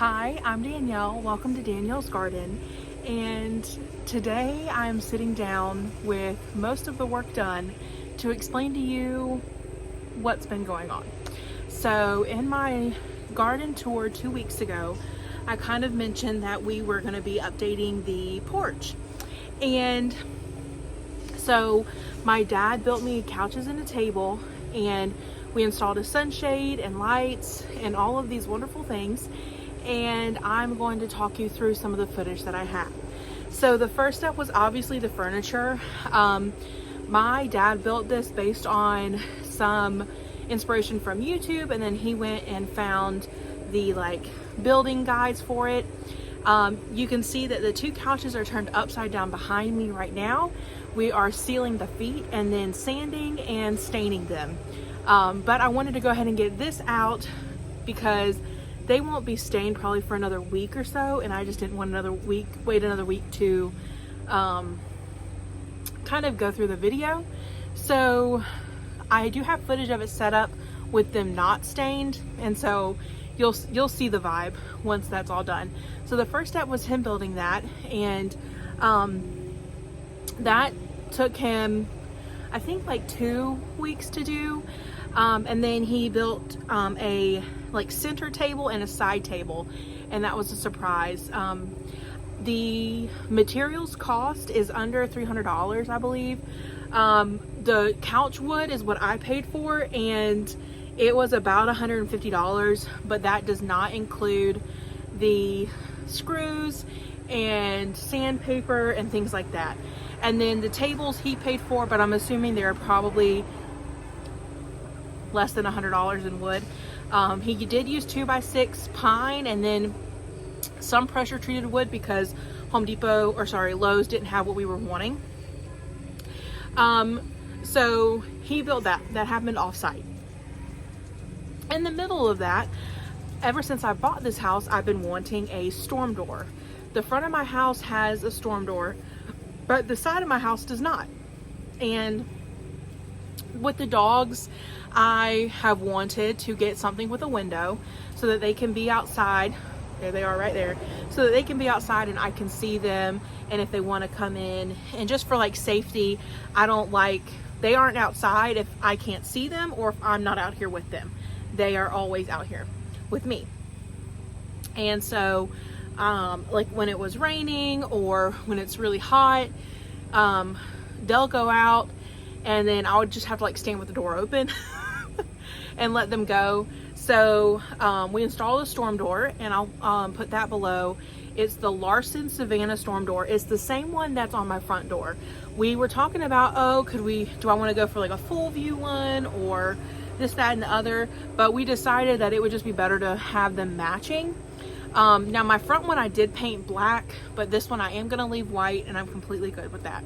Hi, I'm Danielle. Welcome to Danielle's Garden. And today I'm sitting down with most of the work done to explain to you what's been going on. So in my garden tour 2 weeks ago, I kind of mentioned that we were going to be updating the porch. And so my dad built me couches and a table, and we installed a sunshade and lights and all of these wonderful things. And I'm going to talk you through some of the footage that I have. So the first step was obviously the furniture. My dad built this based on some inspiration from YouTube, and then he went and found the building guides for it. You can see that the two couches are turned upside down behind me right now. We are sealing the feet and then sanding and staining them. But I wanted to go ahead and get this out because they won't be stained probably for another week or so, and I just didn't want wait another week to kind of go through the video. So I do have footage of it set up with them not stained, and so you'll see the vibe once that's all done. So the first step was him building that, and that took him I think 2 weeks to do. And then he built a center table and a side table, and that was a surprise. The materials cost is under $300, I believe. The couch wood is what I paid for, and it was about $150, but that does not include the screws and sandpaper and things like that. And then the tables he paid for, but I'm assuming they're probably less than $100 in wood. He did use 2x6 pine and then some pressure treated wood because Lowe's didn't have what we were wanting. So he built that. That happened off-site. In the middle of that, ever since I bought this house, I've been wanting a storm door. The front of my house has a storm door, but the side of my house does not. And with the dogs, I have wanted to get something with a window so that they can be outside. There they are right there. So that they can be outside and I can see them, and if they want to come in, and just for safety, they aren't outside if I can't see them or if I'm not out here with them. They are always out here with me. And so when it was raining or when it's really hot, they'll go out, and then I would just have to stand with the door open and let them go. So we installed a storm door, and I'll put that below. It's the Larson Savannah storm door. It's the same one that's on my front door. We were talking about, do I want to go for a full view one or this, that, and the other, but we decided that it would just be better to have them matching. Now my front one I did paint black, but this one I am going to leave white, and I'm completely good with that.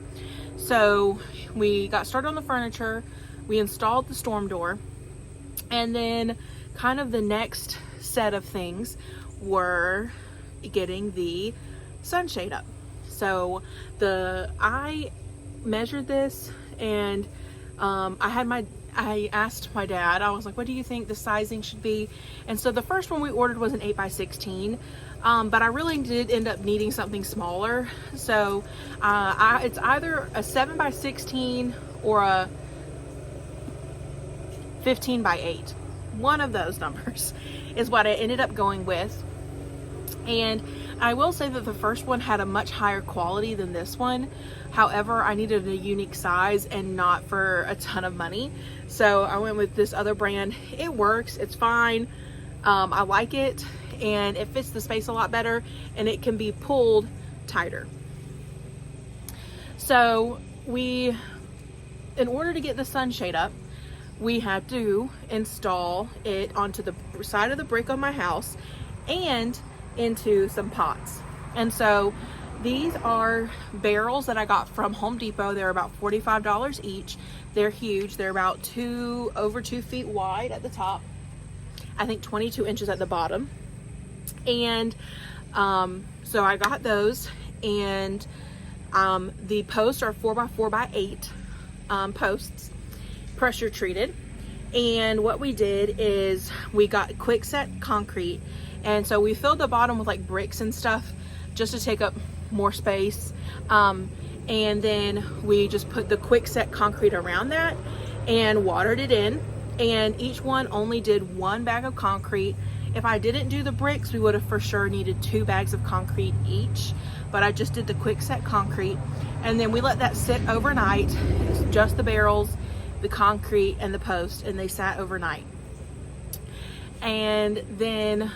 So we got started on the furniture, we installed the storm door, and then kind of the next set of things were getting the sunshade up. So I measured this, and I asked my dad, I was like, what do you think the sizing should be? And so the first one we ordered was an 8x16, but I really did end up needing something smaller. So it's either a 7x16 or a 15x8. One of those numbers is what I ended up going with. And I will say that the first one had a much higher quality than this one. However, I needed a unique size and not for a ton of money. So I went with this other brand. It works, it's fine. I like it, and it fits the space a lot better, and it can be pulled tighter. So in order to get the sunshade up, we had to install it onto the side of the brick of my house and into some pots. And so these are barrels that I got from Home Depot. They're about $45 each. They're huge. They're about over 2 feet wide at the top. I think 22 inches at the bottom. And so I got those, and the posts are 4x4x8 posts, pressure treated. And what we did is we got quick set concrete And so we filled the bottom with like bricks and stuff just to take up more space. And then we just put the quick set concrete around that and watered it in. And each one only did 1 bag of concrete. If I didn't do the bricks, we would have for sure needed 2 bags of concrete each, but I just did the quick set concrete. And then we let that sit overnight, just the barrels, the concrete, and the post, and they sat overnight. And then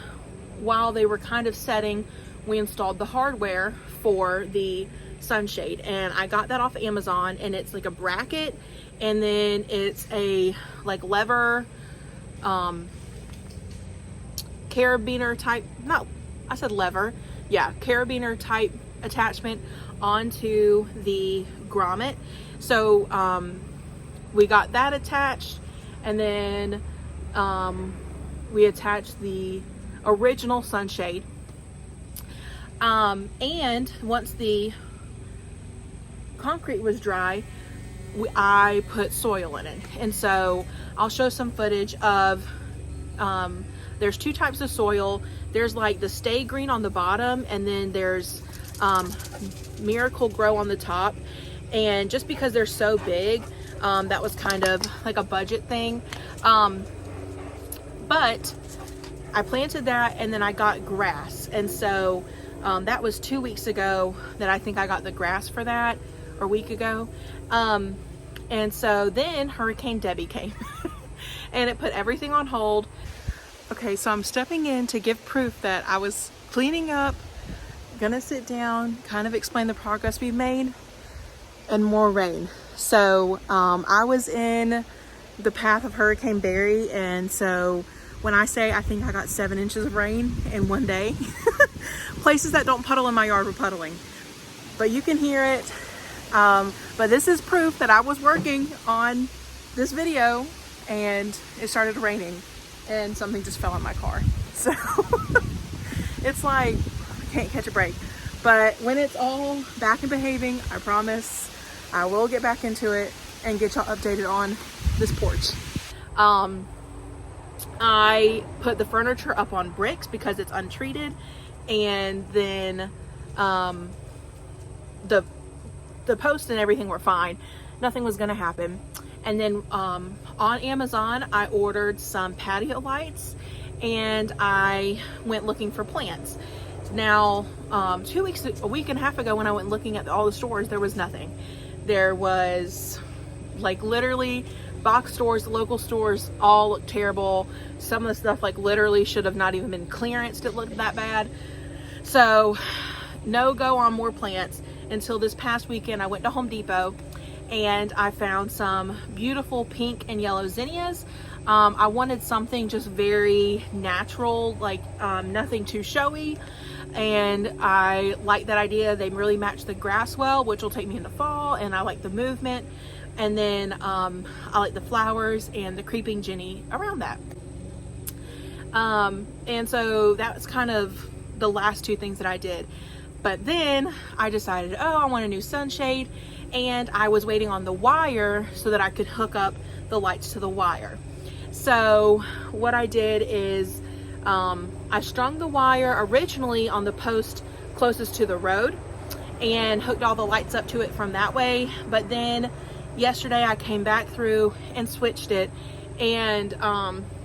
while they were kind of setting, we installed the hardware for the sunshade, and I got that off Amazon, and it's like a bracket, and then it's a like lever, carabiner type, no, I said lever, yeah, carabiner type attachment onto the grommet. So we got that attached, and then we attached the original sunshade. And once the concrete was dry, I put soil in it. And so I'll show some footage of, there's 2 types of soil. There's like the Stay Green on the bottom, and then there's Miracle Grow on the top. And just because they're so big, that was kind of like a budget thing. But I planted that, and then I got grass. And so that was 2 weeks ago that I think I got the grass for that, or a week ago. And so then Hurricane Debbie came and it put everything on hold. Okay, so I'm stepping in to give proof that I was cleaning up, gonna sit down, kind of explain the progress we've made, and more rain. So I was in the path of Hurricane Barry, and so when I say I think I got 7 inches of rain in one day, places that don't puddle in my yard were puddling, but you can hear it. But this is proof that I was working on this video and it started raining and something just fell in my car. So it's like, I can't catch a break. But when it's all back and behaving, I promise I will get back into it and get y'all updated on this porch. I put the furniture up on bricks because it's untreated, and then the post and everything were fine. Nothing was gonna happen. And then on Amazon, I ordered some patio lights, and I went looking for plants. Now, a week and a half ago when I went looking at all the stores, there was nothing. There was like literally box stores, local stores, all looked terrible. Some of the stuff like literally should have not even been clearanced. It looked that bad. So no go on more plants until this past weekend. I went to Home Depot and I found some beautiful pink and yellow zinnias. I wanted something just very natural, like nothing too showy. And I like that idea. They really match the grass well, which will take me into fall, and I like the movement. And then I like the flowers and the creeping Jenny around that. And so that was kind of the last 2 things that I did. But then I decided, oh, I want a new sunshade, and I was waiting on the wire so that I could hook up the lights to the wire. So what I did is I strung the wire originally on the post closest to the road and hooked all the lights up to it from that way. But then yesterday I came back through and switched it and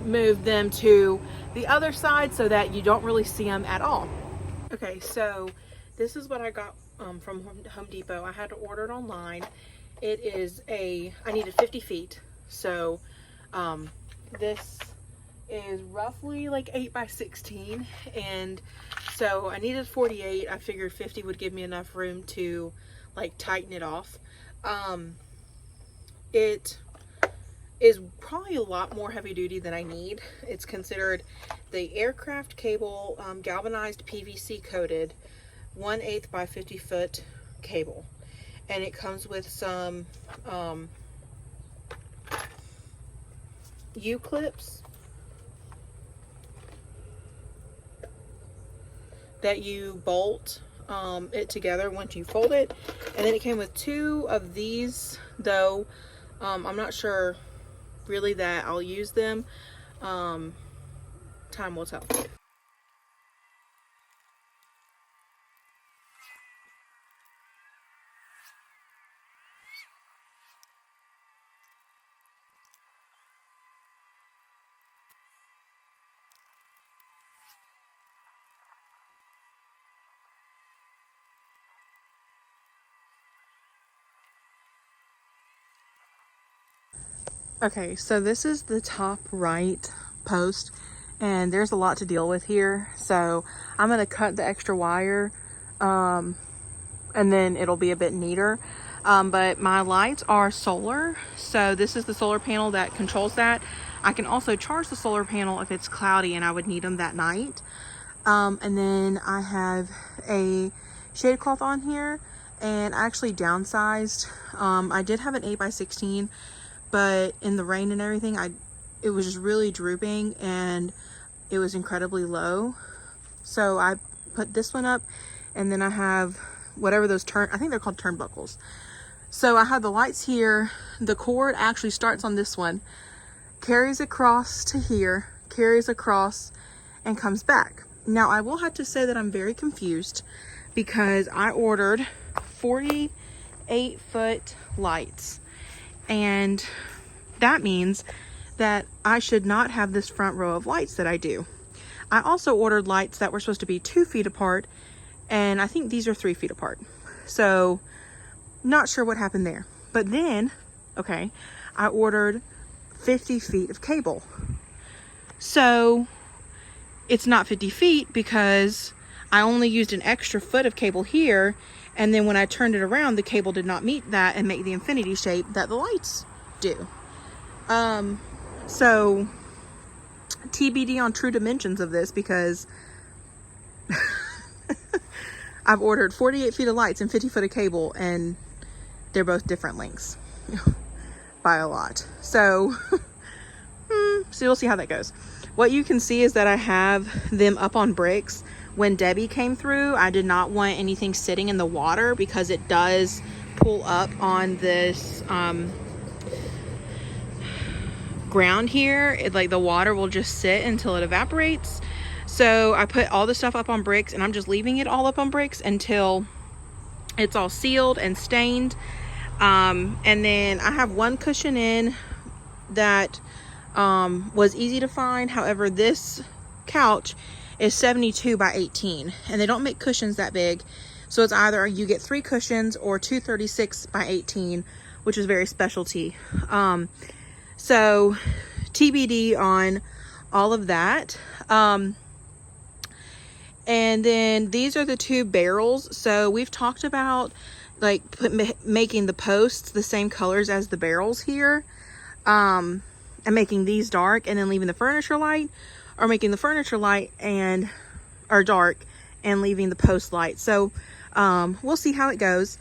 moved them to the other side so that you don't really see them at all. Okay, so this is what I got from Home Depot. I had to order it online. It is I needed 50 feet. So this is roughly like 8 by 16. And so I needed 48. I figured 50 would give me enough room to like tighten it off. It is probably a lot more heavy duty than I need. It's considered the aircraft cable, galvanized PVC coated 1/8 by 50 foot cable, and it comes with some U-clips that you bolt it together once you fold it. And then it came with 2 of these, though I'm not sure really that I'll use them. Time will tell. Okay, so this is the top right post, and there's a lot to deal with here. So I'm gonna cut the extra wire, and then it'll be a bit neater. But my lights are solar, so this is the solar panel that controls that. I can also charge the solar panel if it's cloudy and I would need them that night. And then I have a shade cloth on here, and I actually downsized. I did have an 8x16, but in the rain and everything, it was just really drooping and it was incredibly low. So I put this one up, and then I have whatever those I think they're called turnbuckles. So I have the lights here. The cord actually starts on this one, carries across to here, carries across, and comes back. Now I will have to say that I'm very confused because I ordered 48-foot lights, and that means that I should not have this front row of lights that I do. I also ordered lights that were supposed to be 2 feet apart, and I think these are 3 feet apart. So not sure what happened there. But then, okay, I ordered 50 feet of cable. So it's not 50 feet because I only used an extra foot of cable here, and then when I turned it around, the cable did not meet that and make the infinity shape that the lights do. So TBD on true dimensions of this, because I've ordered 48 feet of lights and 50 foot of cable, and they're both different lengths by a lot. So we'll see how that goes. What you can see is that I have them up on bricks. When Debbie came through, I did not want anything sitting in the water because it does pull up on this ground here. Like the water will just sit until it evaporates. So I put all the stuff up on bricks, and I'm just leaving it all up on bricks until it's all sealed and stained. And then I have one cushion in that was easy to find. However, this couch is 72 by 18, and they don't make cushions that big. So it's either you get 3 cushions or 2 36 by 18, which is very specialty. So TBD on all of that. And then these are the 2 barrels. So we've talked about like making the posts the same colors as the barrels here, and making these dark and then leaving the furniture light, or making the furniture light or dark and leaving the post light. So we'll see how it goes.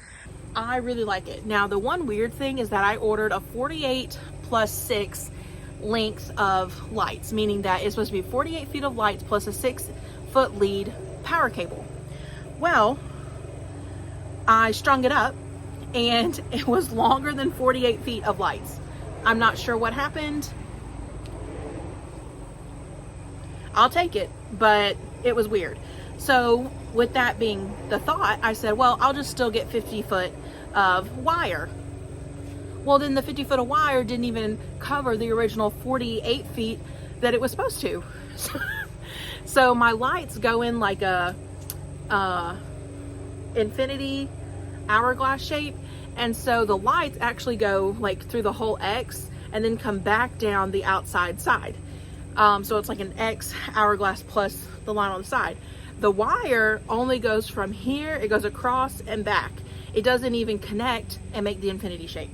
I really like it. Now the one weird thing is that I ordered a 48 plus 6 length of lights, meaning that it's supposed to be 48 feet of lights plus a 6-foot lead power cable. Well, I strung it up and it was longer than 48 feet of lights. I'm not sure what happened. I'll take it, but it was weird. So with that being the thought, I said, well, I'll just still get 50 foot of wire. Well, then the 50 foot of wire didn't even cover the original 48 feet that it was supposed to. So my lights go in like a infinity hourglass shape, and so the lights actually go like through the whole X and then come back down the outside side. So it's like an X hourglass plus the line on the side. The wire only goes from here, it goes across and back. It doesn't even connect and make the infinity shape.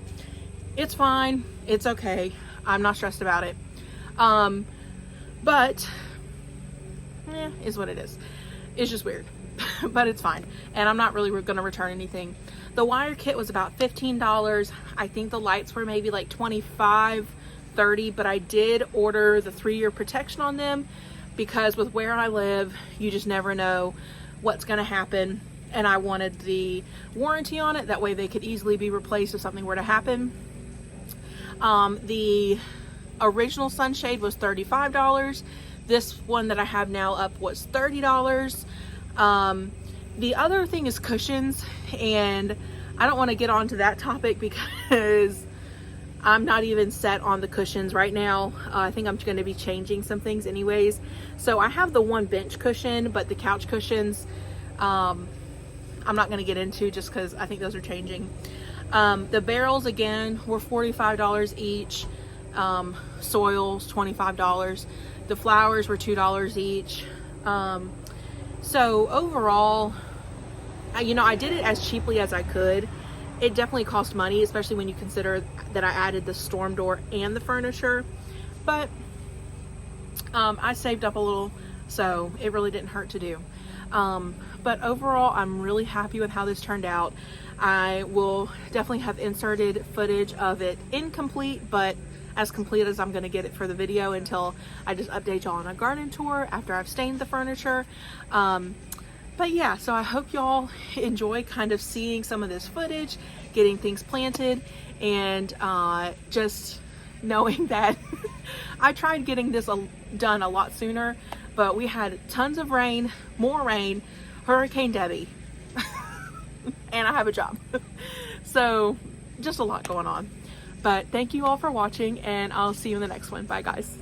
It's fine, it's okay, I'm not stressed about it. But is what it is. It's just weird. But it's fine, and I'm not really going to return anything. The wire kit was about $15. I think the lights were maybe like $25, $30, but I did order the 3-year protection on them because with where I live, you just never know what's going to happen, and I wanted the warranty on it. That way they could easily be replaced if something were to happen. The original sunshade was $35. This one that I have now up was $30. The other thing is cushions, and I don't want to get onto that topic because I'm not even set on the cushions right now. I think I'm going to be changing some things anyways. So I have the one bench cushion, but the couch cushions, I'm not going to get into just because I think those are changing. The barrels again were $45 each. Soils, $25. The flowers were $2 each. So overall, I did it as cheaply as I could. It definitely cost money, especially when you consider that I added the storm door and the furniture. But I saved up a little, so it really didn't hurt to do. But overall, I'm really happy with how this turned out. I will definitely have inserted footage of it incomplete, but as complete as I'm going to get it for the video until I just update y'all on a garden tour after I've stained the furniture. But yeah, so I hope y'all enjoy kind of seeing some of this footage, getting things planted, and just knowing that I tried getting this done a lot sooner, but we had tons of rain, more rain, Hurricane Debbie, and I have a job. So just a lot going on. But thank you all for watching, and I'll see you in the next one. Bye, guys.